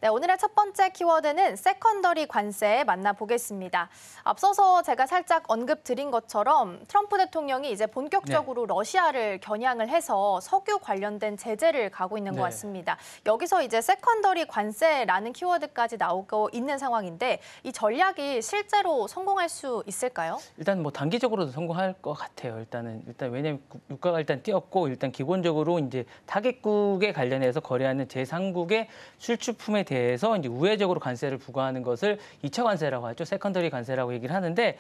네, 오늘의 첫 번째 키워드는 세컨더리 관세 만나보겠습니다. 앞서서 제가 살짝 언급드린 것처럼 트럼프 대통령이 이제 본격적으로 러시아를 겨냥을 해서 석유 관련된 제재를 가고 있는 것 같습니다. 여기서 이제 세컨더리 관세라는 키워드까지 나오고 있는 상황인데 이 전략이 실제로 성공할 수 있을까요? 일단 뭐 단기적으로도 성공할 것 같아요. 일단 왜냐하면 유가가 일단 뛰었고 일단 기본적으로 이제 타겟국에 관련해서 거래하는 제3국의 수출품에 대해서 이제 우회적으로 관세를 부과하는 것을 2차 관세라고 하죠. 세컨더리 관세라고 얘기를 하는데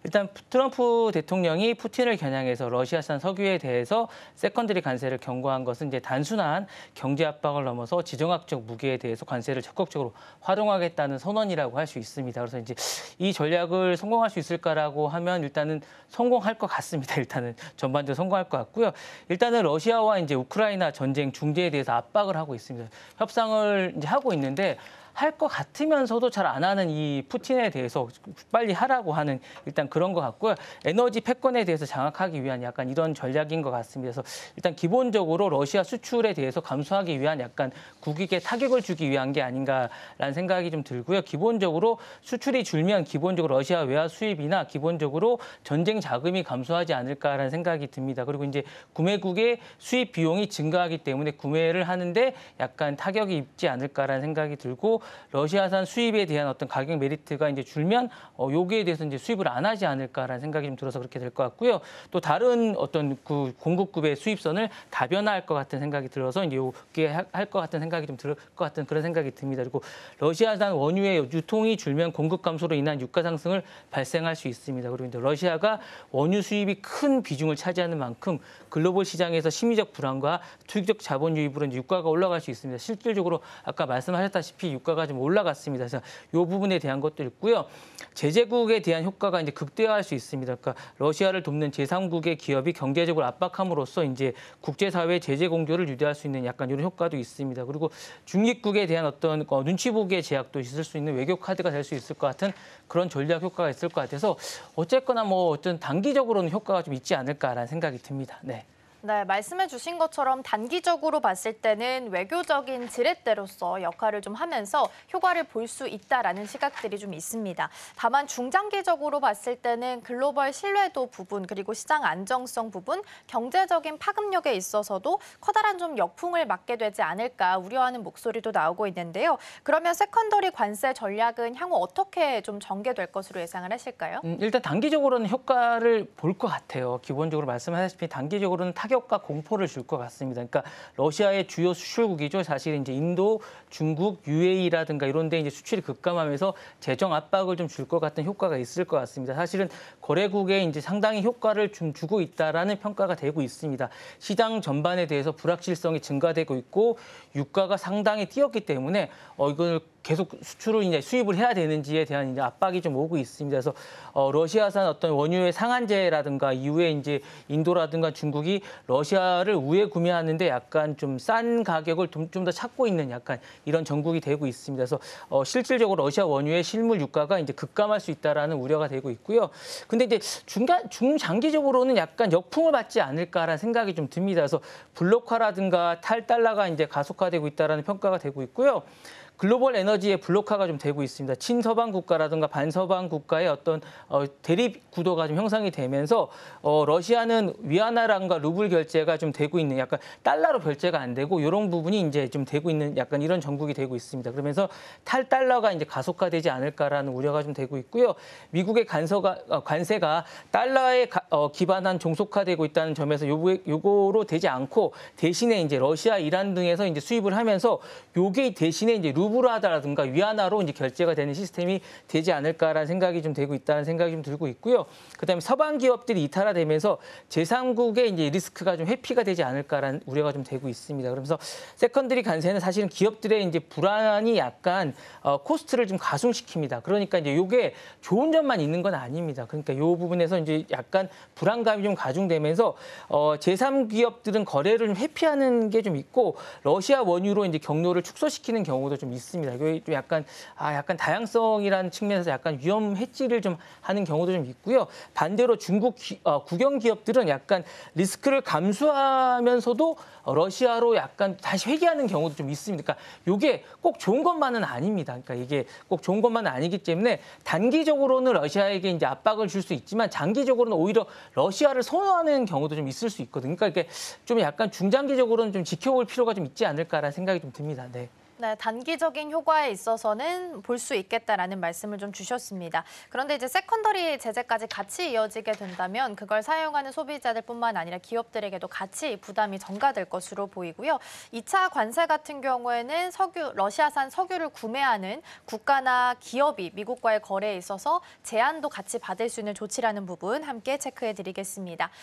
일단 트럼프 대통령이 푸틴을 겨냥해서 러시아산 석유에 대해서 세컨더리 관세를 경고한 것은 이제 단순한 경제 압박을 넘어서 지정학적 무기에 대해서 관세를 적극적으로 활용하겠다는 선언이라고 할 수 있습니다. 그래서 이제 이 전략을 성공할 수 있을까라고 하면 일단은 성공할 것 같습니다. 일단은 전반적으로 성공할 것 같고요. 일단은 러시아와 이제 우크라이나 전쟁 중재에 대해서 압박을 하고 있습니다. 협상을 이제 하고 있는데 할 것 같으면서도 잘 안 하는 이 푸틴에 대해서 빨리 하라고 하는 일단 그런 것 같고요. 에너지 패권에 대해서 장악하기 위한 약간 이런 전략인 것 같습니다. 그래서 일단 기본적으로 러시아 수출에 대해서 감소하기 위한 약간 국익에 타격을 주기 위한 게 아닌가라는 생각이 좀 들고요. 기본적으로 수출이 줄면 기본적으로 러시아 외화 수입이나 기본적으로 전쟁 자금이 감소하지 않을까라는 생각이 듭니다. 그리고 이제 구매국의 수입 비용이 증가하기 때문에 구매를 하는데 약간 타격이 있지 않을까라는 생각이 들고 러시아산 수입에 대한 어떤 가격 메리트가 이제 줄면 여기에 대해서 이제 수입을 안 하지 않을까라는 생각이 좀 들어서 그렇게 될 것 같고요. 또 다른 어떤 그 공급국의 수입선을 다변화할 것 같은 생각이 들어서 이제 여기에 할 것 같은 생각이 좀 들 것 같은 그런 생각이 듭니다. 그리고 러시아산 원유의 유통이 줄면 공급 감소로 인한 유가 상승을 발생할 수 있습니다. 그리고 이제 러시아가 원유 수입이 큰 비중을 차지하는 만큼 글로벌 시장에서 심리적 불안과 투기적 자본 유입으로 이제 유가가 올라갈 수 있습니다. 실질적으로 아까 말씀하셨다시피 유가가 좀 올라갔습니다. 그래서 이 부분에 대한 것도 있고요. 제재국에 대한 효과가 이제 극대화할 수 있습니다. 그러니까 러시아를 돕는 제3국의 기업이 경제적으로 압박함으로써 이제 국제사회 제재 공조를 유도할 수 있는 약간 이런 효과도 있습니다. 그리고 중립국에 대한 어떤 눈치 보기의 제약도 있을 수 있는 외교 카드가 될 수 있을 것 같은 그런 전략 효과가 있을 것 같아서 어쨌거나 뭐 어떤 단기적으로는 효과가 좀 있지 않을까라는 생각이 듭니다. 네. 네, 말씀해 주신 것처럼 단기적으로 봤을 때는 외교적인 지렛대로서 역할을 좀 하면서 효과를 볼 수 있다라는 시각들이 좀 있습니다. 다만 중장기적으로 봤을 때는 글로벌 신뢰도 부분 그리고 시장 안정성 부분, 경제적인 파급력에 있어서도 커다란 좀 역풍을 맞게 되지 않을까 우려하는 목소리도 나오고 있는데요. 그러면 세컨더리 관세 전략은 향후 어떻게 좀 전개될 것으로 예상을 하실까요? 일단 단기적으로는 효과를 볼 것 같아요. 기본적으로 말씀하셨다시피 단기적으로는 타격과 공포를 줄 것 같습니다. 그러니까 러시아의 주요 수출국이죠. 사실 이제 인도, 중국, UAE라든가 이런 데 이제 수출이 급감하면서 재정 압박을 좀 줄 것 같은 효과가 있을 것 같습니다. 사실은 거래국에 이제 상당히 효과를 좀 주고 있다라는 평가가 되고 있습니다. 시장 전반에 대해서 불확실성이 증가되고 있고 유가가 상당히 뛰었기 때문에 이걸 계속 수출을 이제 수입을 해야 되는지에 대한 이제 압박이 좀 오고 있습니다. 그래서 러시아산 어떤 원유의 상한제라든가 이후에 이제 인도라든가 중국이 러시아를 우회 구매하는데 약간 좀 싼 가격을 좀 더 찾고 있는 약간 이런 전국이 되고 있습니다. 그래서 실질적으로 러시아 원유의 실물 유가가 이제 급감할 수 있다라는 우려가 되고 있고요. 근데 이제 중장기적으로는 약간 역풍을 받지 않을까라는 생각이 좀 듭니다. 그래서 블록화라든가 탈달러가 이제 가속화되고 있다라는 평가가 되고 있고요. 글로벌 에너지의 블록화가 좀 되고 있습니다. 친서방 국가라든가 반서방 국가의 어떤 대립 구도가 좀 형성이 되면서 러시아는 위안화라든가 루블 결제가 좀 되고 있는 약간 달러로 결제가 안 되고 이런 부분이 이제 좀 되고 있는 약간 이런 전국이 되고 있습니다. 그러면서 탈달러가 이제 가속화되지 않을까라는 우려가 좀 되고 있고요. 미국의 관세가 달러에 기반한 종속화되고 있다는 점에서 요거로 되지 않고 대신에 이제 러시아, 이란 등에서 이제 수입을 하면서 요게 대신에 이제 루블화라든가 위안화로 이제 결제가 되는 시스템이 되지 않을까라는 생각이 좀 되고 있다는 생각이 좀 들고 있고요. 그다음에 서방 기업들이 이탈화되면서 제3국의 이제 리스크가 좀 회피가 되지 않을까라는 우려가 좀 되고 있습니다. 그러면서 세컨더리 관세는 사실은 기업들의 이제 불안이 약간 코스트를 좀 가중시킵니다. 그러니까 이제 이게 좋은 점만 있는 건 아닙니다. 그러니까 이 부분에서 이제 약간 불안감이 좀 가중되면서 제3기업들은 거래를 좀 회피하는 게 좀 있고 러시아 원유로 이제 경로를 축소시키는 경우도 좀 있습니다. 이게 좀 약간 다양성이라는 측면에서 약간 위험 해지를 좀 하는 경우도 좀 있고요. 반대로 중국 국영 기업들은 약간 리스크를 감수하면서도 러시아로 약간 다시 회귀하는 경우도 좀 있습니다. 그러니까 이게 꼭 좋은 것만은 아닙니다. 그러니까 이게 꼭 좋은 것만은 아니기 때문에 단기적으로는 러시아에게 이제 압박을 줄 수 있지만 장기적으로는 오히려 러시아를 선호하는 경우도 좀 있을 수 있거든요. 그러니까 이게 좀 약간 중장기적으로는 좀 지켜볼 필요가 좀 있지 않을까라는 생각이 좀 듭니다. 네. 네, 단기적인 효과에 있어서는 볼 수 있겠다라는 말씀을 좀 주셨습니다. 그런데 이제 세컨더리 제재까지 같이 이어지게 된다면 그걸 사용하는 소비자들뿐만 아니라 기업들에게도 같이 부담이 전가될 것으로 보이고요. 2차 관세 같은 경우에는 러시아산 석유를 구매하는 국가나 기업이 미국과의 거래에 있어서 제한도 같이 받을 수 있는 조치라는 부분 함께 체크해 드리겠습니다.